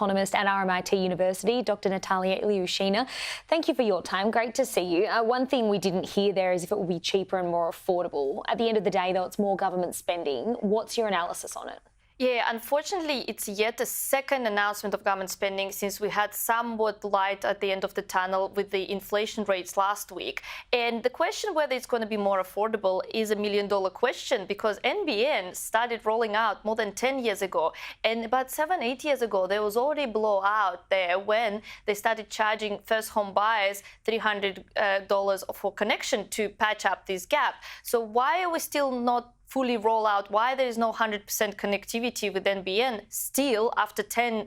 economist at RMIT University, Dr Nataliya Ilyushina. Thank you for your time. Great to see you. One thing we didn't hear there is if it will be cheaper and more affordable. At the end of the day, though, it's more government spending. What's your analysis on it? Yeah, unfortunately, it's yet a second announcement of government spending since we had somewhat light at the end of the tunnel with the inflation rates last week. And the question whether it's going to be more affordable is a million-dollar question, because NBN started rolling out more than 10 years ago. And about 7-8 years ago, there was already a blowout there when they started charging first home buyers $300 for connection to patch up this gap. So why are we still not fully roll out? Why there is no 100% connectivity with NBN still after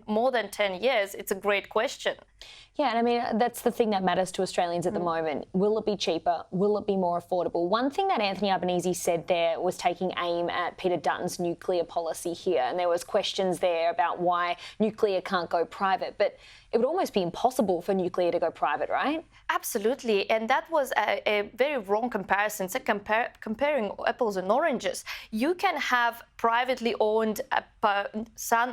more than 10 years? It's a great question. Yeah, and I mean, that's the thing that matters to Australians at the moment. Will it be cheaper? Will it be more affordable? One thing that Anthony Albanese said there was taking aim at Peter Dutton's nuclear policy here, and there was questions there about why nuclear can't go private, but it would almost be impossible for nuclear to go private, right? Absolutely, and that was a very wrong comparison. So comparing apples and oranges. You can have privately owned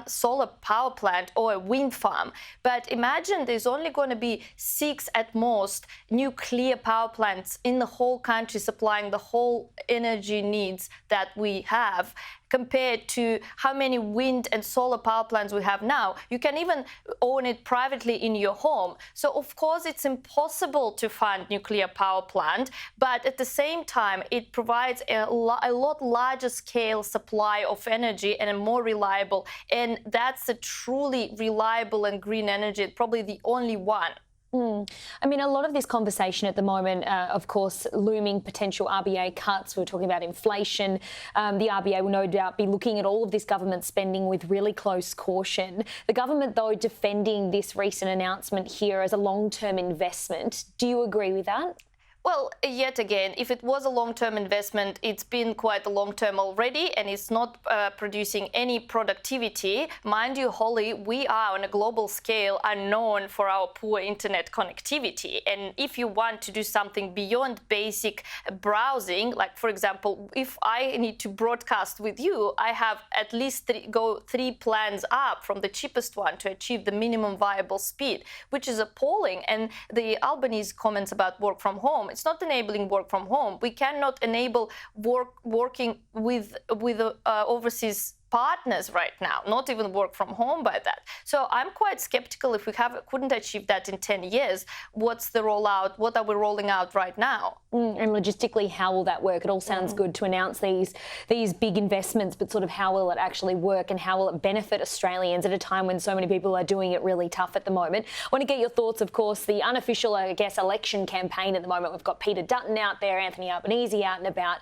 solar power plant or a wind farm, but imagine there's only going to be 6 at most nuclear power plants in the whole country supplying the whole energy needs that we have, compared to how many wind and solar power plants we have now. You can even own it privately in your home. So of course it's impossible to fund nuclear power plant, but at the same time it provides a lot larger scale supply of energy and a more reliable, and that's a truly reliable and green energy, probably the only one. I mean, a lot of this conversation at the moment, of course, looming potential RBA cuts. We're talking about inflation. The RBA will no doubt be looking at all of this government spending with really close caution. The government, though, defending this recent announcement here as a long-term investment. Do you agree with that? Well, yet again, if it was a long-term investment, it's been quite a long-term already, and it's not producing any productivity. Mind you, Holly, we are on a global scale are known for our poor internet connectivity. And if you want to do something beyond basic browsing, like, for example, if I need to broadcast with you, I have at least three plans up from the cheapest one to achieve the minimum viable speed, which is appalling. And the Albanese comments about work from home, it's not enabling work from home. We cannot enable working with overseas partners right now, not even work from home by that. So I'm quite skeptical if we couldn't achieve that in 10 years. What's the rollout? What are we rolling out right now? And logistically, how will that work? It all sounds good to announce these big investments, but sort of how will it actually work and how will it benefit Australians at a time when so many people are doing it really tough at the moment? I want to get your thoughts, of course, the unofficial, I guess, election campaign at the moment. We've got Peter Dutton out there, Anthony Albanese out and about.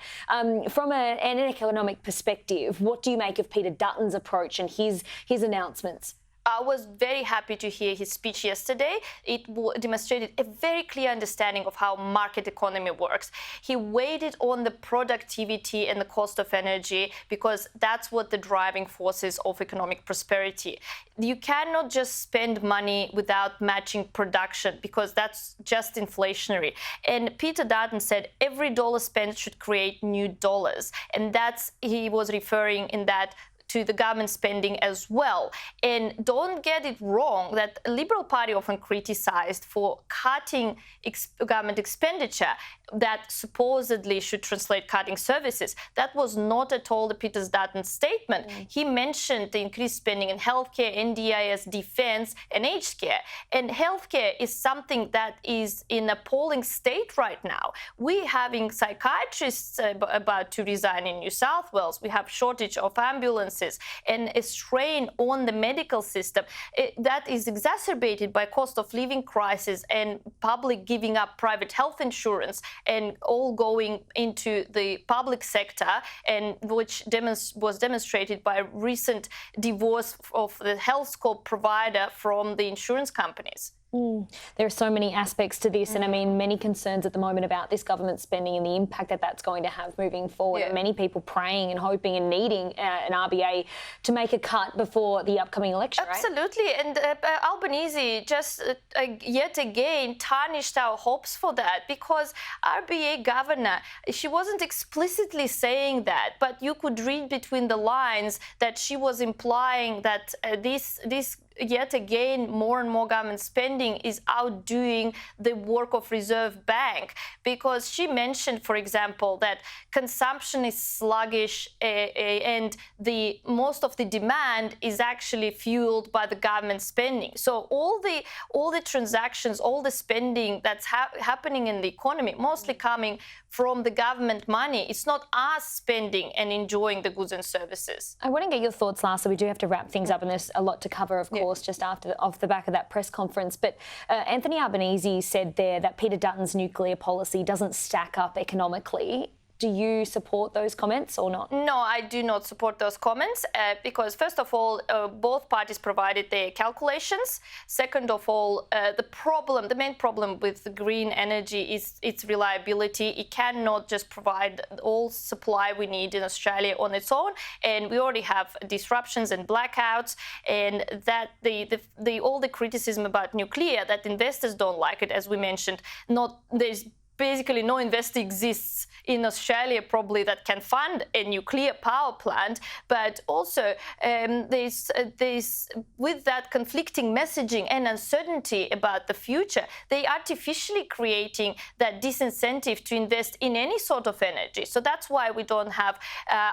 From an economic perspective, what do you make of Peter Dutton's approach and his announcements? I was very happy to hear his speech yesterday. It demonstrated a very clear understanding of how market economy works. He weighted on the productivity and the cost of energy because that's what the driving forces of economic prosperity. You cannot just spend money without matching production because that's just inflationary. And Peter Dutton said every dollar spent should create new dollars. And he was referring in that to the government spending as well. And don't get it wrong that the Liberal Party often criticized for cutting government expenditure that supposedly should translate cutting services. That was not at all the Peter Dutton statement. He mentioned the increased spending in healthcare, NDIS, defense, and aged care. And healthcare is something that is in an appalling state right now. We're having psychiatrists about to resign in New South Wales. We have shortage of ambulances and a strain on the medical system that is exacerbated by cost of living crisis and public giving up private health insurance and all going into the public sector, and which was demonstrated by a recent divorce of the health scope provider from the insurance companies. There are so many aspects to this, and I mean, many concerns at the moment about this government spending and the impact that that's going to have moving forward. Yeah. Many people praying and hoping and needing an RBA to make a cut before the upcoming election, Absolutely. Right? And Albanese just yet again tarnished our hopes for that, because RBA governor, she wasn't explicitly saying that, but you could read between the lines that she was implying that this yet again, more and more government spending is outdoing the work of Reserve Bank, because she mentioned, for example, that consumption is sluggish and most of the demand is actually fueled by the government spending. So all the transactions, all the spending that's happening in the economy, mostly coming from the government money. It's not us spending and enjoying the goods and services. I want to get your thoughts, Lars, so we do have to wrap things up, and there's a lot to cover, of course, just off the back of that press conference. But Anthony Albanese said there that Peter Dutton's nuclear policy doesn't stack up economically. Do you support those comments or not? No, I do not support those comments because, first of all, both parties provided their calculations. Second of all, the main problem with green energy is its reliability. It cannot just provide all supply we need in Australia on its own, and we already have disruptions and blackouts. And that all the criticism about nuclear, that investors don't like it, as we mentioned, there's basically no investor exists in Australia probably that can fund a nuclear power plant, but also there's with that conflicting messaging and uncertainty about the future, they artificially creating that disincentive to invest in any sort of energy. So that's why we don't have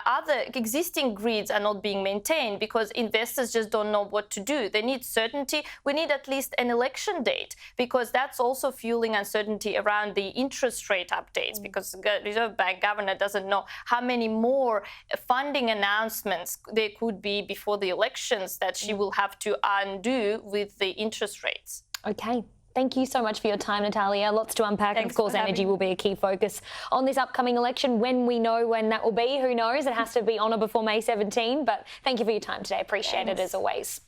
other existing grids are not being maintained, because investors just don't know what to do. They need certainty. We need at least an election date, because that's also fueling uncertainty around the interest rate updates, because the Reserve Bank governor doesn't know how many more funding announcements there could be before the elections that she will have to undo with the interest rates. Okay. Thank you so much for your time, Nataliya. Lots to unpack. Thanks, and of course, energy will be a key focus on this upcoming election. When we know when that will be, who knows? It has to be on or before May 17. But thank you for your time today. Appreciate it as always.